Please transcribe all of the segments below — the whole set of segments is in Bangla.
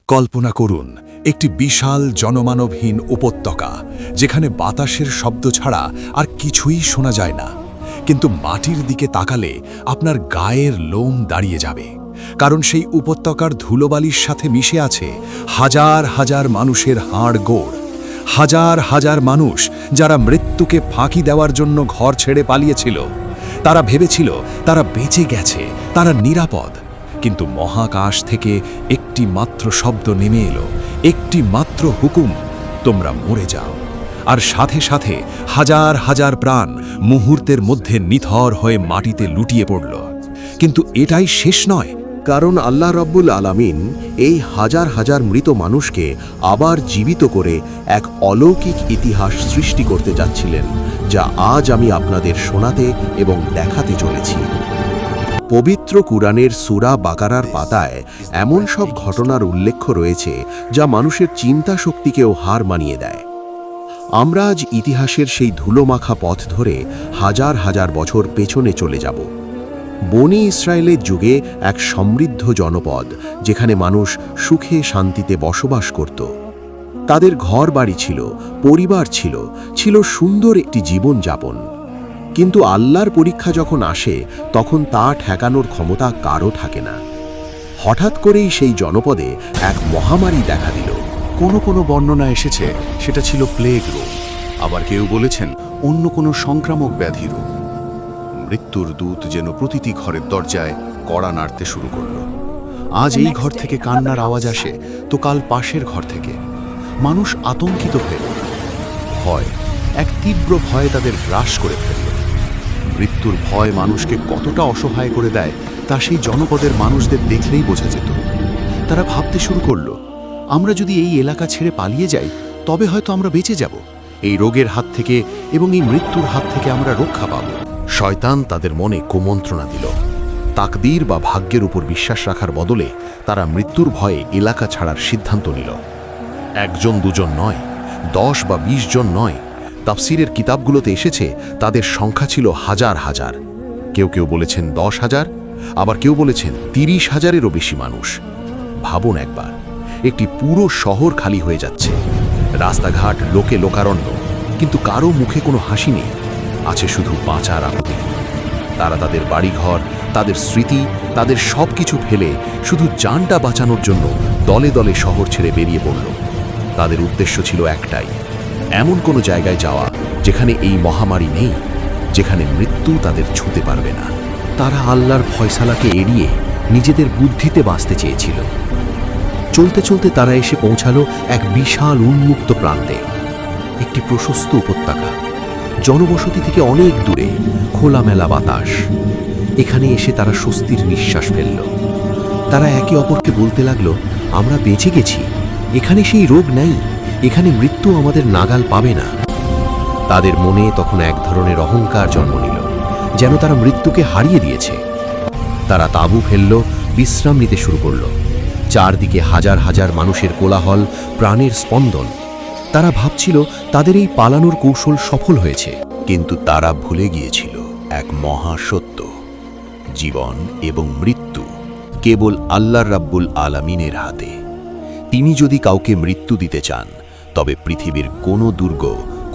কল্পনা করুন একটি বিশাল জনমানবহীন উপত্যকা, যেখানে বাতাসের শব্দ ছাড়া আর কিছুই শোনা যায় না। কিন্তু মাটির দিকে তাকালে আপনার গায়ের লোম দাঁড়িয়ে যাবে, কারণ সেই উপত্যকার ধুলোবালির সাথে মিশে আছে হাজার হাজার মানুষের হাড় গোড়। হাজার হাজার মানুষ যারা মৃত্যুকে ফাঁকি দেওয়ার জন্য ঘর ছেড়ে পালিয়েছিল। তারা ভেবেছিল তারা বেঁচে গেছে, তারা নিরাপদ। কিন্তু মহাকাশ থেকে একটি মাত্র শব্দ নেমে এলো, একটি মাত্র হুকুম, তোমরা মরে যাও। আর সাথে সাথে হাজার হাজার প্রাণ মুহূর্তের মধ্যে নিথর হয়ে মাটিতে লুটিয়ে পড়ল। কিন্তু এটাই শেষ নয়, কারণ আল্লাহ রাব্বুল আলামিন এই হাজার হাজার মৃত মানুষকে আবার জীবিত করে এক অলৌকিক ইতিহাস সৃষ্টি করতে যাচ্ছিলেন, যা আজ আমি আপনাদের শোনাতে এবং দেখাতে চলেছি। পবিত্র কুরআনের সূরা বাকারার পাতায় এমন সব ঘটনার উল্লেখ রয়েছে যা মানুষের চিন্তা শক্তিকেও হার মানিয়ে দেয়। আমরা আজ ইতিহাসের সেই ধুলোমাখা পথ ধরে হাজার হাজার বছর পেছনে চলে যাব। বনি ইসরায়েলের যুগে এক সমৃদ্ধ জনপদ, যেখানে মানুষ সুখে শান্তিতে বসবাস করত। তাদের ঘর বাড়ি ছিল, পরিবার ছিল, ছিল সুন্দর একটি জীবন যাপন। কিন্তু আল্লাহর পরীক্ষা যখন আসে, তখন তা ঠেকানোর ক্ষমতা কারও থাকে না। হঠাৎ করেই সেই জনপদে এক মহামারী দেখা দিল। কোনো বর্ণনা এসেছে সেটা ছিল প্লেগ রোগ, আবার কেউ বলেছেন অন্য কোনো সংক্রামক ব্যাধি রোগ। মৃত্যুর দূত যেন প্রতিটি ঘরের দরজায় কড়া নাড়তে শুরু করল। আজ এই ঘর থেকে কান্নার আওয়াজ আসে, তো কাল পাশের ঘর থেকে। মানুষ আতঙ্কিত হয়ে গেল। ভয়, এক তীব্র ভয় তাদের গ্রাস করে ফেলল। মৃত্যুর ভয় মানুষকে কতটা অসহায় করে দেয় তা সেই জনপদের মানুষদের দেখলেই বোঝা যেত। তারা ভাবতে শুরু করল, আমরা যদি এই এলাকা ছেড়ে পালিয়ে যাই, তবে হয়তো আমরা বেঁচে যাব। এই রোগের হাত থেকে এবং এই মৃত্যুর হাত থেকে আমরা রক্ষা পাব। শয়তান তাদের মনে কুমন্ত্রণা দিল। তাকদীর বা ভাগ্যের উপর বিশ্বাস রাখার বদলে তারা মৃত্যুর ভয়ে এলাকা ছাড়ার সিদ্ধান্ত নিল। একজন দুজন নয়, 10 বা 20 জন নয়, তাফসিরের কিতাবগুলোতে এসেছে তাদের সংখ্যা ছিল হাজার হাজার। কেউ কেউ বলেছেন 10,000, আবার কেউ বলেছেন 30,000-এরও বেশি মানুষ। ভাবুন একবার, একটি পুরো শহর খালি হয়ে যাচ্ছে, রাস্তাঘাট লোকে লোকারণ্য, কিন্তু কারো মুখে কোনো হাসি নেই, আছে শুধু বাঁচার আকুতি। তারা তাদের বাড়িঘর, তাদের স্মৃতি, তাদের সব কিছু ফেলে শুধু জানটা বাঁচানোর জন্য দলে দলে শহর ছেড়ে বেরিয়ে পড়ল। তাদের উদ্দেশ্য ছিল একটাই, এমন কোনো জায়গায় যাওয়া যেখানে এই মহামারী নেই, যেখানে মৃত্যু তাদের ছুঁতে পারবে না। তারা আল্লাহর ফয়সালাকে এড়িয়ে নিজেদের বুদ্ধিতে বাঁচতে চেয়েছিল। চলতে চলতে তারা এসে পৌঁছালো এক বিশাল উন্মুক্ত প্রান্তে, একটি প্রশস্ত উপত্যকা, জনবসতি থেকে অনেক দূরে, খোলামেলা বাতাস। এখানে এসে তারা স্বস্তির নিঃশ্বাস ফেলল। তারা একে অপরকে বলতে লাগলো, আমরা বেঁচে গেছি, এখানে সেই রোগ নেই, এখানে মৃত্যু আমাদের নাগাল পাবে না। তাদের মনে তখন এক ধরনের অহংকার জন্ম নিল, যেন তারা মৃত্যুকে হারিয়ে দিয়েছে। তারা তাঁবু ফেলল, বিশ্রাম নিতে শুরু করল। চারদিকে হাজার হাজার মানুষের কোলাহল, প্রাণের স্পন্দন। তারা ভাবছিল তাদের এই পালানোর কৌশল সফল হয়েছে, কিন্তু তারা ভুলে গিয়েছিল এক মহাসত্য, জীবন এবং মৃত্যু কেবল আল্লাহর রাব্বুল আলামিনের হাতে। তিনি যদি কাউকে মৃত্যু দিতে চান, তবে পৃথিবীর কোনো দুর্গ,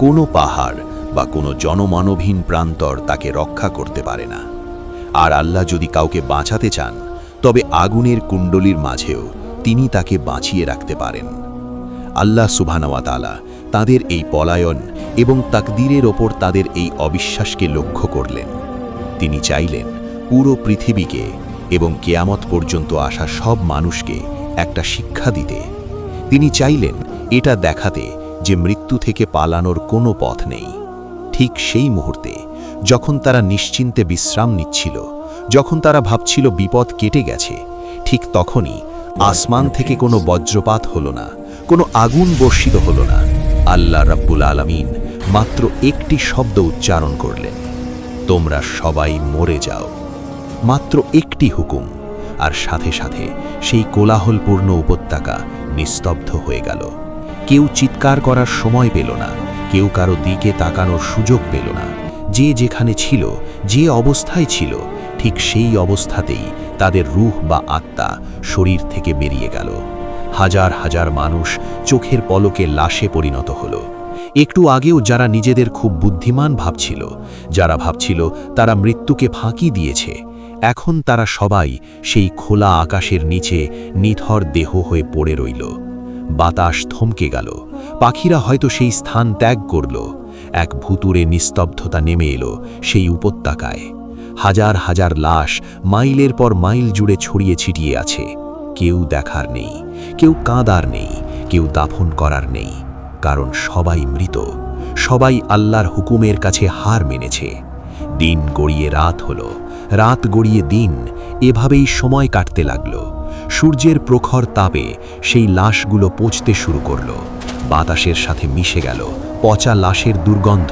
কোনো পাহাড় বা কোনো জনমানবহীন প্রান্তর তাকে রক্ষা করতে পারে না। আর আল্লাহ যদি কাউকে বাঁচাতে চান, তবে আগুনের কুণ্ডলীর মাঝেও তিনি তাকে বাঁচিয়ে রাখতে পারেন। আল্লাহ সুবহানাহু ওয়া তাআলা তাদের এই পলায়ন এবং তাকদীরের ওপর তাদের এই অবিশ্বাসকে লক্ষ্য করলেন। তিনি চাইলেন পুরো পৃথিবীকে এবং কিয়ামত পর্যন্ত আসা সব মানুষকে একটা শিক্ষা দিতে। তিনি চাইলেন এটা দেখাতে যে মৃত্যু থেকে পালানোর কোনো পথ নেই। ঠিক সেই মুহূর্তে যখন তারা নিশ্চিন্তে বিশ্রাম নিচ্ছিল, যখন তারা ভাবছিল বিপদ কেটে গেছে, ঠিক তখনই আসমান থেকে কোনো বজ্রপাত হলো না, কোনো আগুন বর্ষিত হলো না। আল্লাহ রাব্বুল আলামিন মাত্র একটি শব্দ উচ্চারণ করলেন, তোমরা সবাই মরে যাও। মাত্র একটি হুকুম, আর সাথে সাথে সেই কোলাহলপূর্ণ উপত্যকা নিস্তব্ধ হয়ে গেল। কেউ চিৎকার করার সময় পেল না, কেউ কারো দিকে তাকানোর সুযোগ পেল না। যে যেখানে ছিল, যে অবস্থায় ছিল, ঠিক সেই অবস্থাতেই তাদের রূহ বা আত্মা শরীর থেকে বেরিয়ে গেল। হাজার হাজার মানুষ চোখের পলকে লাশে পরিণত হলো। একটু আগেও যারা নিজেদের খুব বুদ্ধিমান ভাবছিল, যারা ভাবছিল তারা মৃত্যুকে ফাঁকি দিয়েছে, এখন তারা সবাই সেই খোলা আকাশের নিচে নিথর দেহ হয়ে পড়ে রইল। বাতাস থমকে গেল, পাখিরা হয়তো সেই স্থান ত্যাগ করল। এক ভুতুরে নিস্তব্ধতা নেমে এলো সেই উপত্যকায়। হাজার হাজার লাশ মাইলের পর মাইল জুড়ে ছড়িয়ে ছিটিয়ে আছে। কেউ দেখার নেই, কেউ কাঁদার নেই, কেউ দাফন করার নেই, কারণ সবাই মৃত, সবাই আল্লাহর হুকুমের কাছে হার মেনেছে। দিন গড়িয়ে রাত হলো, রাত গড়িয়ে দিন, এভাবেই সময় কাটতে লাগল। সূর্যের প্রখর তাপে সেই লাশগুলো পচতে শুরু করল। বাতাসের সাথে মিশে গেল পচা লাশের দুর্গন্ধ।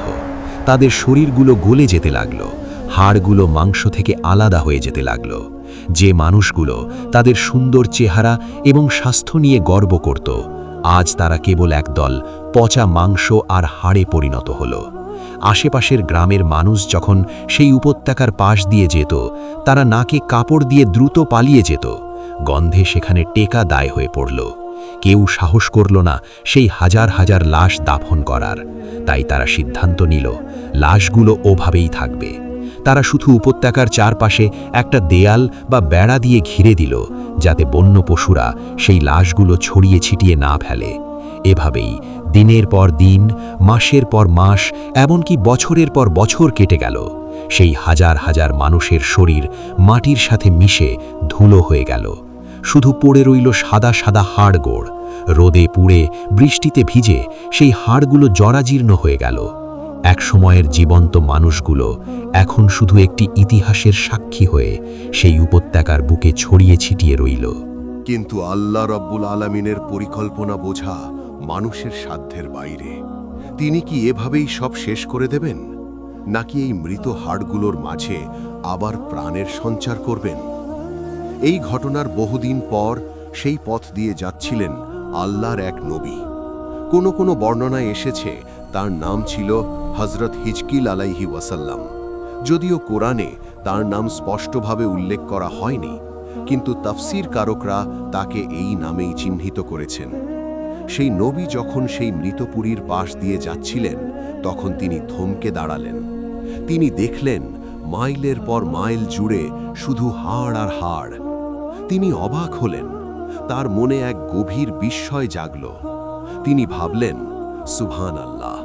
তাদের শরীরগুলো গলে যেতে লাগল, হাড়গুলো মাংস থেকে আলাদা হয়ে যেতে লাগল। যে মানুষগুলো তাদের সুন্দর চেহারা এবং স্বাস্থ্য নিয়ে গর্ব করত, আজ তারা কেবল একদল পচা মাংস আর হাড়ে পরিণত হলো। আশেপাশের গ্রামের মানুষ যখন সেই উপত্যকার পাশ দিয়ে যেত, তারা নাকে কাপড় দিয়ে দ্রুত পালিয়ে যেত। গন্ধে সেখানে টেকা দায় হয়ে পড়ল। কেউ সাহস করল না সেই হাজার হাজার লাশ দাফন করার। তাই তারা সিদ্ধান্ত নিল লাশগুলো ওভাবেই থাকবে। তারা শুধু উপত্যকার চারপাশে একটা দেয়াল বা বেড়া দিয়ে ঘিরে দিল, যাতে বন্য পশুরা সেই লাশগুলো ছড়িয়ে ছিটিয়ে না ফেলে। এভাবেই দিনের পর দিন, মাসের পর মাস, এমনকি বছরের পর বছর কেটে গেল। সেই হাজার হাজার মানুষের শরীর মাটির সাথে মিশে ধুলো হয়ে গেল। শুধু পড়ে রইল সাদা সাদা হাড়গোড়। রোদে পুড়ে, বৃষ্টিতে ভিজে সেই হাড়গুলো জরাজীর্ণ হয়ে গেল। এক সময়ের জীবন্ত মানুষগুলো এখন শুধু একটি ইতিহাসের সাক্ষী হয়ে সেই উপত্যকার বুকে ছড়িয়ে ছিটিয়ে রইল। কিন্তু আল্লাহ রাব্বুল আলামিনের পরিকল্পনা বোঝা মানুষের সাধ্যের বাইরে। তিনি কি এভাবেই সব শেষ করে দেবেন, নাকি এই মৃত হাড়গুলোর মাঝে আবার প্রাণের সঞ্চার করবেন? এই ঘটনার বহুদিন পর সেই পথ দিয়ে যাচ্ছিলেন আল্লাহর এক নবী। কোনো কোনো বর্ণনায় এসেছে তার নাম ছিল হযরত হিজকিল আলাইহি ওয়াসাল্লাম। যদিও কোরআনে তার নাম স্পষ্টভাবে উল্লেখ করা হয়নি, কিন্তু তাফসীর কারকরা তাকে এই নামেই চিহ্নিত করেছেন। সেই নবী যখন সেই মৃতপুরীর পাশ দিয়ে যাচ্ছিলেন, তখন তিনি থমকে দাঁড়ালেন। তিনি দেখলেন মাইলের পর মাইল জুড়ে শুধু হাড় আর হাড়। তিনি অবাক হলেন, তার মনে এক গভীর বিস্ময় জাগল। তিনি ভাবলেন, সুবহানাল্লাহ,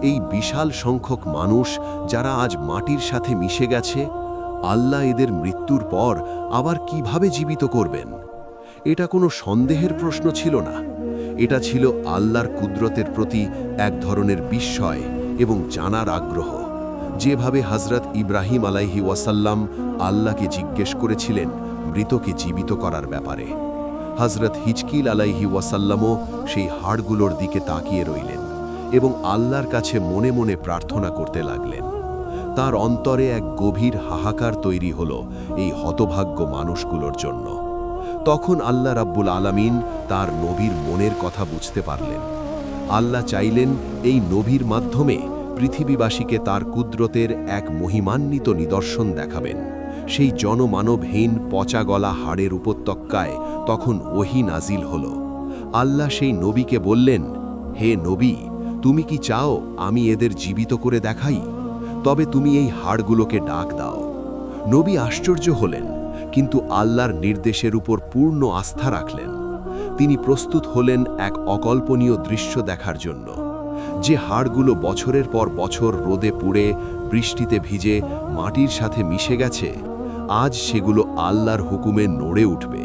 এই বিশাল সংখ্যক মানুষ যারা আজ মাটির সাথে মিশে গেছে, আল্লাহ এদের মৃত্যুর পর আবার কিভাবে জীবিত করবেন? এটা কোনো সন্দেহের প্রশ্ন ছিল না, এটা ছিল আল্লাহর কুদরতের প্রতি এক ধরনের বিস্ময় এবং জানার আগ্রহ। যেভাবে হযরত ইব্রাহিম আলাইহি ওয়াসাল্লাম আল্লাহকে জিজ্ঞেস করেছিলেন মৃতকে জীবিত করার ব্যাপারে, হযরত হিজকিল আলাইহি ওয়াসাল্লামও সেই হাড়গুলোর দিকে তাকিয়ে রইলেন এবং আল্লাহর কাছে মনে মনে প্রার্থনা করতে লাগলেন। তার অন্তরে এক গভীর হাহাকার তৈরি হলো এই হতভাগ্য মানুষগুলোর জন্য। তখন আল্লাহ রাব্বুল আলামিন তার নবীর মনের কথা বুঝতে পারলেন। আল্লাহ চাইলেন এই নবীর মাধ্যমে পৃথিবীবাসীকে তার কুদরতের এক মহিমান্বিত নিদর্শন দেখাবেন। সেই জনমানবহীন পচা গলা হাড়ের উপত্যকায় তখন ওহী নাজিল হল। আল্লাহ সেই নবীকে বললেন, হে নবী, তুমি কি চাও আমি এদের জীবিত করে দেখাই? তবে তুমি এই হাড়গুলোকে ডাক দাও। নবী আশ্চর্য হলেন, কিন্তু আল্লাহর নির্দেশের উপর পূর্ণ আস্থা রাখলেন। তিনি প্রস্তুত হলেন এক অকল্পনীয় দৃশ্য দেখার জন্য। যে হাড়গুলো বছরের পর বছর রোদে পুড়ে, বৃষ্টিতে ভিজে, মাটির সাথে মিশে গেছে, আজ সেগুলো আল্লাহর হুকুমে নড়ে উঠবে।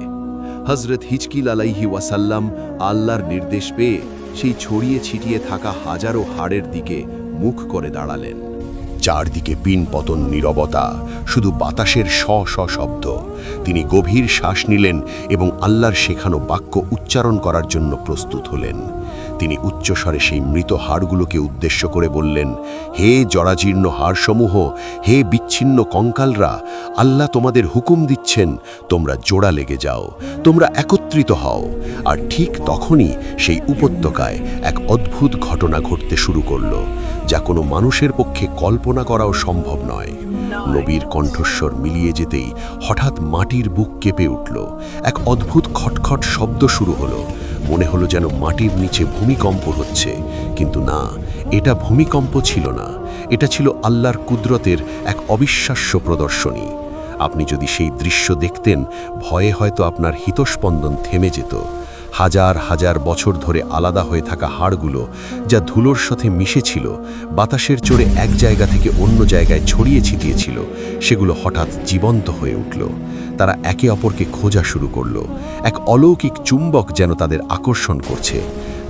হযরত হিজকিল আলাইহি ওয়াসাল্লাম আল্লাহর নির্দেশ পেয়ে সেই ছড়িয়ে ছিটিয়ে থাকা হাজারো হাড়ের দিকে মুখ করে দাঁড়ালেন। চারদিকে পিনপতন নীরবতা, শুধু বাতাসের শ শ শব্দ। তিনি গভীর শ্বাস নিলেন এবং আল্লাহর শেখানো বাক্য উচ্চারণ করার জন্য প্রস্তুত হলেন। তিনি উচ্চস্বরে সেই মৃত হাড়গুলোকে উদ্দেশ্য করে বললেন, হে জরাজীর্ণ হাড়সমূহ, হে বিচ্ছিন্ন কঙ্কালরা, আল্লাহ তোমাদের হুকুম দিচ্ছেন, তোমরা জোড়া লেগে যাও, তোমরা একত্রিত হও। আর ঠিক তখনই সেই উপত্যকায় এক অদ্ভুত ঘটনা ঘটতে শুরু করল, যা কোনো মানুষের পক্ষে কল্পনা করাও সম্ভব নয়। নবীর কণ্ঠস্বর মিলিয়ে যেতেই হঠাৎ মাটির বুক কেঁপে উঠল। এক অদ্ভুত খটখট শব্দ শুরু হলো। মনে হলো যেন মাটির নিচে ভূমিকম্প হচ্ছে, কিন্তু না, এটা ভূমিকম্প ছিল না, এটা ছিল আল্লাহর কুদরতের এক অবিশ্বাস্য প্রদর্শনী। আপনি যদি সেই দৃশ্য দেখতেন, ভয়ে হয়তো আপনার হৃৎস্পন্দন থেমে যেত। হাজার হাজার বছর ধরে আলাদা হয়ে থাকা হাড়গুলো, যা ধুলোর সাথে মিশেছিল, বাতাসের চড়ে এক জায়গা থেকে অন্য জায়গায় ছড়িয়ে ছিটিয়েছিল, সেগুলো হঠাৎ জীবন্ত হয়ে উঠল। তারা একে অপরকে খোঁজা শুরু করল। এক অলৌকিক চুম্বক যেন তাদের আকর্ষণ করছে।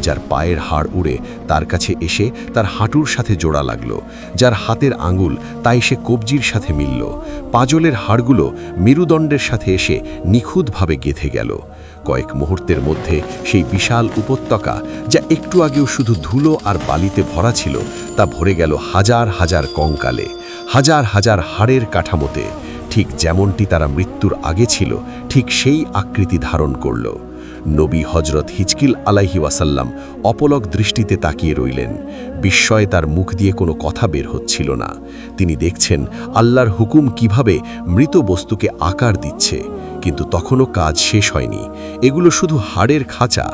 যার পায়ের হাড় উড়ে তার কাছে এসে তার হাঁটুর সাথে জোড়া লাগল, যার হাতের আঙুল তা এসে কবজির সাথে মিলল, পাজলের হাড়গুলো মেরুদণ্ডের সাথে এসে নিখুঁতভাবে গেঁথে গেল। কয়েক মুহূর্তের মধ্যে সেই বিশাল উপত্যকা, যা একটু আগেও শুধু ধুলো আর বালিতে ভরা ছিল, তা ভরে গেল হাজার হাজার কঙ্কালে, হাজার হাজার হাড়ের কাঠামোতে। ঠিক যেমনটি তারা মৃত্যুর আগে ছিল, ঠিক সেই আকৃতি ধারণ করল। নবী হজরত হিজকিল আলাইহি ওয়াসাল্লাম অপলক দৃষ্টিতে তাকিয়ে রইলেন। বিস্ময়ে তার মুখ দিয়ে কোনো কথা বের হচ্ছিল না। তিনি দেখছেন আল্লাহর হুকুম কিভাবে মৃত বস্তুকে আকার দিচ্ছে। কিন্তু তখনও কাজ শেষ হয়নি। এগুলো শুধু হাড়ের খাঁচা।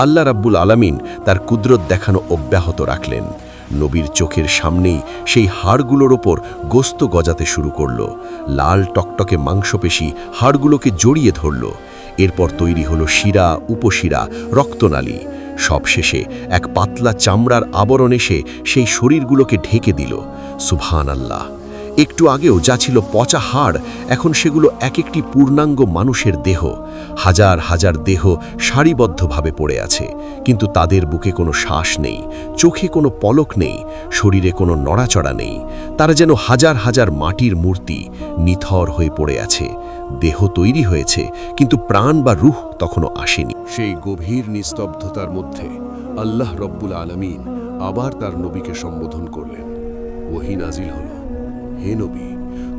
আল্লাহ রাব্বুল আলামিন তার কুদরত দেখানো অব্যাহত রাখলেন। নবীর চোখের সামনেই সেই হাড়গুলোর ওপর গোস্ত গজাতে শুরু করল। লাল টকটকে মাংসপেশি হাড়গুলোকে জড়িয়ে ধরল। এরপর তৈরি হলো শিরা, উপশিরা, রক্তনালী। সবশেষে এক পাতলা চামড়ার আবরণ এসে সেই শরীরগুলোকে ঢেকে দিল। সুবহানাল্লাহ! একটু আগেও যা ছিল পচা হাড়, এখন সেগুলো এক একটি পূর্ণাঙ্গ মানুষের দেহ। হাজার হাজার দেহ সারিবদ্ধভাবে পড়ে আছে, কিন্তু তাদের বুকে কোনো শ্বাস নেই, চোখে কোনো পলক নেই, শরীরে কোনো নড়াচড়া নেই। তারা যেন হাজার হাজার মাটির মূর্তি, নিথর হয়ে পড়ে আছে। দেহ তৈরি হয়েছে, কিন্তু প্রাণ বা রূহ তখনও আসেনি। সেই গভীর নিস্তব্ধতার মধ্যে আল্লাহ রব্বুল আলামিন আবার তার নবীকে সম্বোধন করলেন। ওহী নাজিল হলো, হে নবী,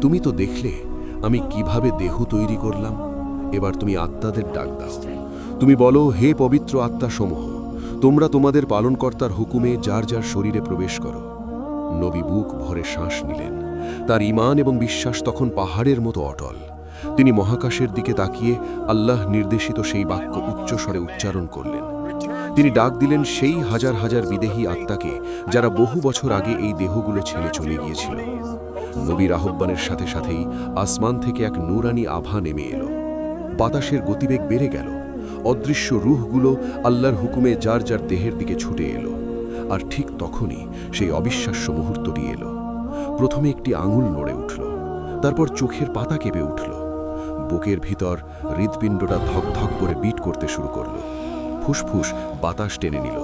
তুমি তো দেখলে আমি কিভাবে দেহ তৈরি করলাম। এবার তুমি আত্মাদের ডাক দাও। তুমি বলো, হে পবিত্র আত্মাসমূহ, তোমরা তোমাদের পালনকর্তার হুকুমে যার যার শরীরে প্রবেশ করো। নবী বুক ভরে শ্বাস নিলেন। তার ঈমান এবং বিশ্বাস তখন পাহাড়ের মতো অটল। তিনি মহাকাশের দিকে তাকিয়ে আল্লাহ নির্দেশিত সেই বাক্য উচ্চস্বরে উচ্চারণ করলেন। তিনি ডাক দিলেন সেই হাজার হাজার বিদেহী আত্মাকে, যারা বহু বছর আগে এই দেহগুলো ছেড়ে চলে গিয়েছিল। নবীর আহ্বানের সাথে সাথেই আসমান থেকে এক নূরানি আভা নেমে এলো। বাতাসের গতিবেগ বেড়ে গেল। অদৃশ্য রূহগুলো আল্লাহর হুকুমে যার যার দেহের দিকে ছুটে এলো। আর ঠিক তখনই সেই অবিশ্বাস্য মুহূর্তটি এলো। প্রথমে একটি আঙুল নড়ে উঠল, তারপর চোখের পাতা কেঁপে উঠল। বুকের ভিতর হৃৎপিণ্ডটা ধকধক করে বিট করতে শুরু করল। ফুসফুস বাতাস টেনে নিল।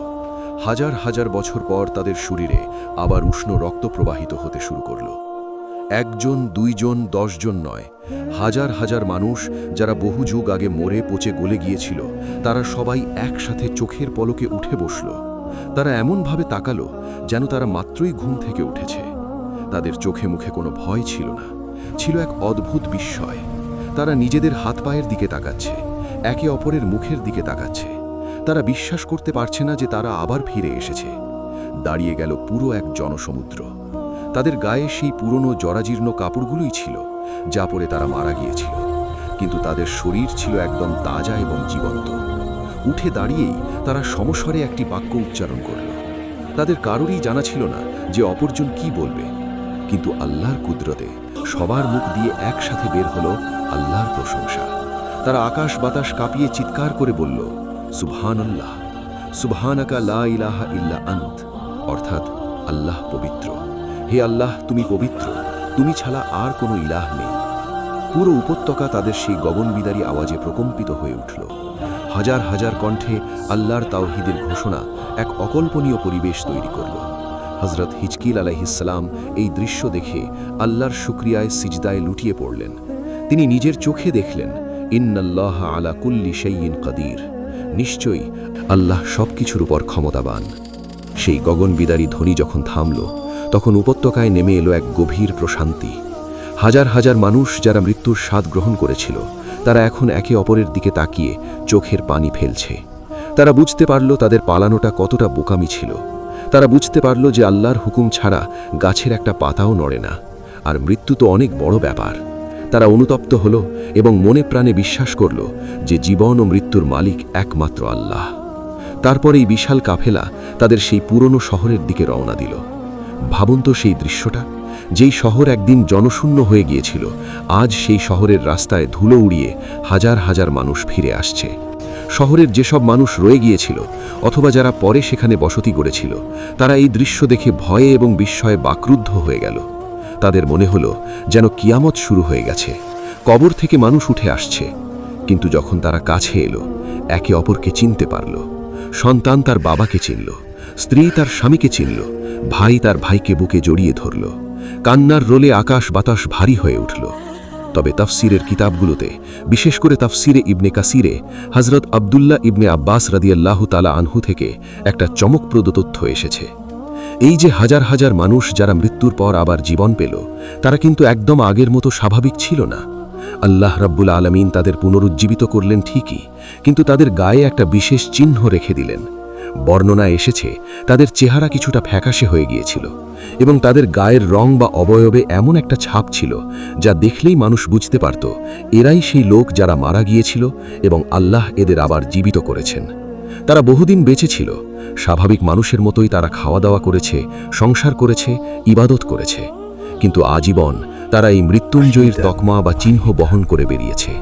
হাজার হাজার বছর পর তাদের শরীরে আবার উষ্ণ রক্ত প্রবাহিত হতে শুরু করল। একজন, দুইজন, 10 জন নয়, হাজার হাজার মানুষ, যারা বহু যুগ আগে মরে পচে গলে গিয়েছিল, তারা সবাই একসাথে চোখের পলকে উঠে বসল। তারা এমনভাবে তাকালো যেন তারা মাত্রই ঘুম থেকে উঠেছে। তাদের চোখে মুখে কোনো ভয় ছিল না, ছিল এক অদ্ভুত বিস্ময়। তারা নিজেদের হাত পায়ের দিকে তাকাচ্ছে, একে অপরের মুখের দিকে তাকাচ্ছে। তারা বিশ্বাস করতে পারছে না যে তারা আবার ফিরে এসেছে। দাঁড়িয়ে গেল পুরো এক জনসমুদ্র। তাদের গায়ে সেই পুরনো জরাজীর্ণ কাপড়গুলোই ছিল, যা পরে তারা মারা গিয়েছিল, কিন্তু তাদের শরীর ছিল একদম তাজা এবং জীবন্ত। উঠে দাঁড়িয়েই তারা সমস্বরে একটি বাক্য উচ্চারণ করল। তাদের কারোরই জানা ছিল না যে অপরজন কি বলবে, কিন্তু আল্লাহর কুদরতে সবার মুখ দিয়ে একসাথে বের হলো আল্লাহর প্রশংসা। তারা আকাশ বাতাস কাঁপিয়ে চিৎকার করে বলল, সুবহানাল্লাহ, সুবহানাকা লা ইলাহা ইল্লা আন্ত, অর্থাৎ আল্লাহ পবিত্র। হে আল্লাহ, তুমি পবিত্র, তুমি ছাড়া আর কোনো ইলাহ নেই। পুরো উপত্যকা তাদের সেই গগনবিদারী আওয়াজে প্রকম্পিত হয়ে উঠল। হাজার হাজার কণ্ঠে আল্লাহর তাওহীদের ঘোষণা এক অকল্পনীয় পরিবেশ তৈরি করল। হযরত হিজকিল আলাইহিসসালাম এই দৃশ্য দেখে আল্লাহর শুকরিয়ায় সিজদায় লুটিয়ে পড়লেন। তিনি নিজের চোখে দেখলেন, ইন্নাল্লাহা আলা কুল্লি শাইইন কাদির, নিশ্চয়ই আল্লাহ সবকিছুর উপর ক্ষমতাবান। সেই গগনবিদারী ধ্বনি যখন থামল, তখন উপত্যকায় নেমে এলো এক গভীর প্রশান্তি। হাজার হাজার মানুষ যারা মৃত্যুর স্বাদ গ্রহণ করেছিল, তারা এখন একে অপরের দিকে তাকিয়ে চোখের পানি ফেলছে। তারা বুঝতে পারল তাদের পালানোটা কতটা বোকামি ছিল। তারা বুঝতে পারল যে আল্লাহর হুকুম ছাড়া গাছের একটা পাতাও নড়ে না। আর মৃত্যু তো অনেক বড় ব্যাপার। তারা অনুতপ্ত হল এবং মনে প্রাণে বিশ্বাস করল যে জীবন ও মৃত্যুর মালিক একমাত্র আল্লাহ। তারপর এই বিশাল কাফেলা তাদের সেই পুরনো শহরের দিকে রওনা দিল। ভাবুন তো সেই দৃশ্যটা, যেই শহর একদিন জনশূন্য হয়ে গিয়েছিল, আজ সেই শহরের রাস্তায় ধুলো উড়িয়ে হাজার হাজার মানুষ ফিরে আসছে। শহরের যেসব মানুষ রয়ে গিয়েছিল অথবা যারা পরে সেখানে বসতি গড়েছিল, তারা এই দৃশ্য দেখে ভয়ে এবং বিস্ময়ে বাকরুদ্ধ হয়ে গেল। তাদের মনে হলো যেন কিয়ামত শুরু হয়ে গেছে, কবর থেকে মানুষ উঠে আসছে। কিন্তু যখন তারা কাছে এলো, একে অপরকে চিনতে পারল। সন্তান তার বাবাকে চিনল, স্ত্রী তার স্বামীকে চিনল, ভাই তার ভাইকে বুকে জড়িয়ে ধরল। কান্নার রোলে আকাশ বাতাস ভারী হয়ে উঠল। তবে তাফসিরের কিতাবগুলোতে, বিশেষ করে তাফসিরে ইবনে কাসিরে, হযরত আব্দুল্লাহ ইবনে আব্বাস রাদিয়াল্লাহু তাআলা আনহু থেকে একটা চমকপ্রদ তথ্য এসেছে। এই যে হাজার হাজার মানুষ যারা মৃত্যুর পর আবার জীবন পেল, তারা কিন্তু একদম আগের মতো স্বাভাবিক ছিল না। আল্লাহ রাব্বুল আলামিন তাদের পুনরুজ্জীবিত করলেন ঠিকই, কিন্তু তাদের গায়ে একটা বিশেষ চিহ্ন রেখে দিলেন। বর্ণনায় এসেছে তাদের চেহারা কিছুটা ফ্যাকাশে হয়ে গিয়েছিল এবং তাদের গায়ের রং বা অবয়বে এমন একটা ছাপ ছিল যা দেখলেই মানুষ বুঝতে পারত এরাই সেই লোক যারা মারা গিয়েছিল এবং আল্লাহ এদের আবার জীবিত করেছেন। তারা বহুদিন বেঁচে ছিল, স্বাভাবিক মানুষের মতোই তারা খাওয়া দাওয়া করেছে, সংসার করেছে, ইবাদত করেছে, কিন্তু আজীবন তারা এই মৃত্যুঞ্জয়ীর তকমা বা চিহ্ন বহন করে বেরিয়েছে।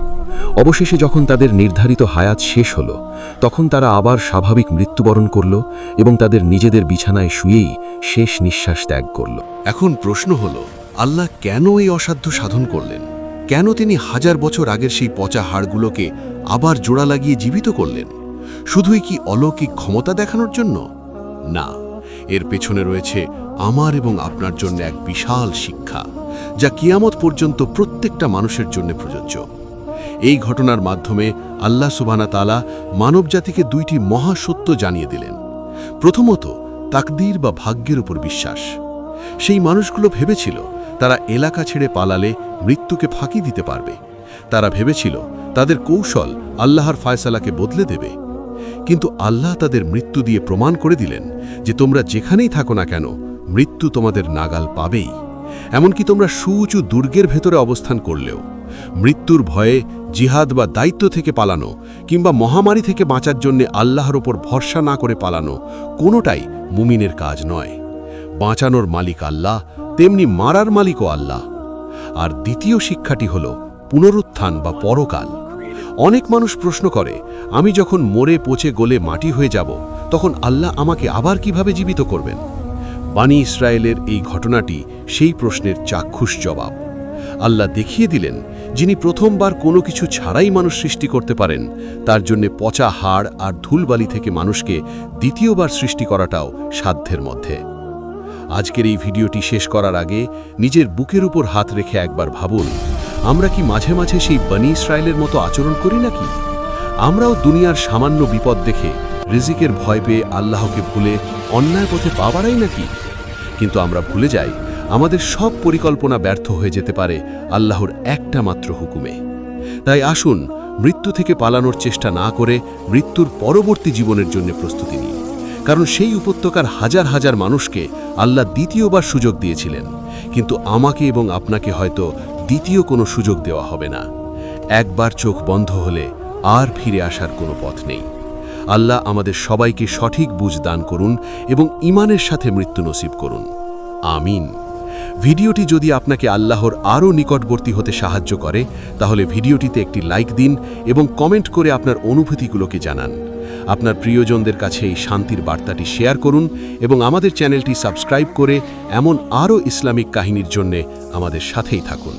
অবশেষে যখন তাদের নির্ধারিত হায়াত শেষ হলো, তখন তারা আবার স্বাভাবিক মৃত্যুবরণ করল এবং তাদের নিজেদের বিছানায় শুয়েই শেষ নিঃশ্বাস ত্যাগ করল। এখন প্রশ্ন হলো, আল্লাহ কেন এই অসাধ্য সাধন করলেন? কেন তিনি হাজার বছর আগের সেই পচা হাড়গুলোকে আবার জোড়া লাগিয়ে জীবিত করলেন? শুধুই কি অলৌকিক ক্ষমতা দেখানোর জন্য? না, এর পেছনে রয়েছে আমার এবং আপনার জন্য এক বিশাল শিক্ষা, যা কিয়ামত পর্যন্ত প্রত্যেকটা মানুষের জন্য প্রযোজ্য। এই ঘটনার মাধ্যমে আল্লাহ সুবহানাহু ওয়া তাআলা মানবজাতিকে দুইটি মহাসত্য জানিয়ে দিলেন। প্রথমত, তাকদীর বা ভাগ্যের উপর বিশ্বাস। সেই মানুষগুলো ভেবেছিল তারা এলাকা ছেড়ে পালালে মৃত্যুকে ফাঁকি দিতে পারবে। তারা ভেবেছিল তাদের কৌশল আল্লাহর ফায়সালাকে বদলে দেবে। কিন্তু আল্লাহ তাদের মৃত্যু দিয়ে প্রমাণ করে দিলেন যে তোমরা যেখানেই থাকো না কেন, মৃত্যু তোমাদের নাগাল পাবেই। এমনকি তোমরা সুউঁচু দুর্গের ভেতরে অবস্থান করলেও। মৃত্যুর ভয়ে জিহাদ বা দায়িত্ব থেকে পালানো কিংবা মহামারী থেকে বাঁচার জন্য আল্লাহর ওপর ভরসা না করে পালানো কোনোটাই মুমিনের কাজ নয়। বাঁচানোর মালিক আল্লাহ, তেমনি মারার মালিকও আল্লাহ। আর দ্বিতীয় শিক্ষাটি হল পুনরুত্থান বা পরকাল। অনেক মানুষ প্রশ্ন করে, আমি যখন মরে পচে গলে মাটি হয়ে যাব, তখন আল্লাহ আমাকে আবার কিভাবে জীবিত করবেন? বানী ইসরায়েলের এই ঘটনাটি সেই প্রশ্নের চাক্ষুষ জবাব। আল্লাহ দেখিয়ে দিলেন, যিনি প্রথমবার কোনো কিছু ছাড়াই মানুষ সৃষ্টি করতে পারেন, তার জন্য পচা হাড় আর ধুলবালি থেকে মানুষকে দ্বিতীয়বার সৃষ্টি করাটাও সাধ্যের মধ্যে। আজকের এই ভিডিওটি শেষ করার আগে নিজের বুকের উপর হাত রেখে একবার ভাবুন, আমরা কি মাঝে মাঝে সেই বানী ইসরায়েলের মতো আচরণ করি নাকি? আমরাও দুনিয়ার সামান্য বিপদ দেখে রিজিকের ভয় পেয়ে আল্লাহকে ভুলে অন্যায় পথে পা বাড়াই নাকি? কিন্তু আমরা ভুলে যাই, আমাদের সব পরিকল্পনা ব্যর্থ হয়ে যেতে পারে আল্লাহর একটা মাত্র হুকুমে। তাই আসুন, মৃত্যু থেকে পালানোর চেষ্টা না করে মৃত্যুর পরবর্তী জীবনের জন্য প্রস্তুতি নিই। কারণ সেই উপত্যকার হাজার হাজার মানুষকে আল্লাহ দ্বিতীয়বার সুযোগ দিয়েছিলেন, কিন্তু আমাকে এবং আপনাকে হয়তো দ্বিতীয় কোনো সুযোগ দেওয়া হবে না। একবার চোখ বন্ধ হলে আর ফিরে আসার কোনো পথ নেই। আল্লাহ আমাদের সবাইকে সঠিক বুঝ দান করুন এবং ঈমানের সাথে মৃত্যু নসিব করুন। আমিন। ভিডিওটি যদি আপনাকে আল্লাহর আরও নিকটবর্তী হতে সাহায্য করে, তাহলে ভিডিওটিতে একটি লাইক দিন এবং কমেন্ট করে আপনার অনুভূতিগুলোকে জানান। আপনার প্রিয়জনদের কাছে এই শান্তির বার্তাটি শেয়ার করুন এবং আমাদের চ্যানেলটি সাবস্ক্রাইব করে এমন আরও ইসলামিক কাহিনীর জন্যে আমাদের সাথেই থাকুন।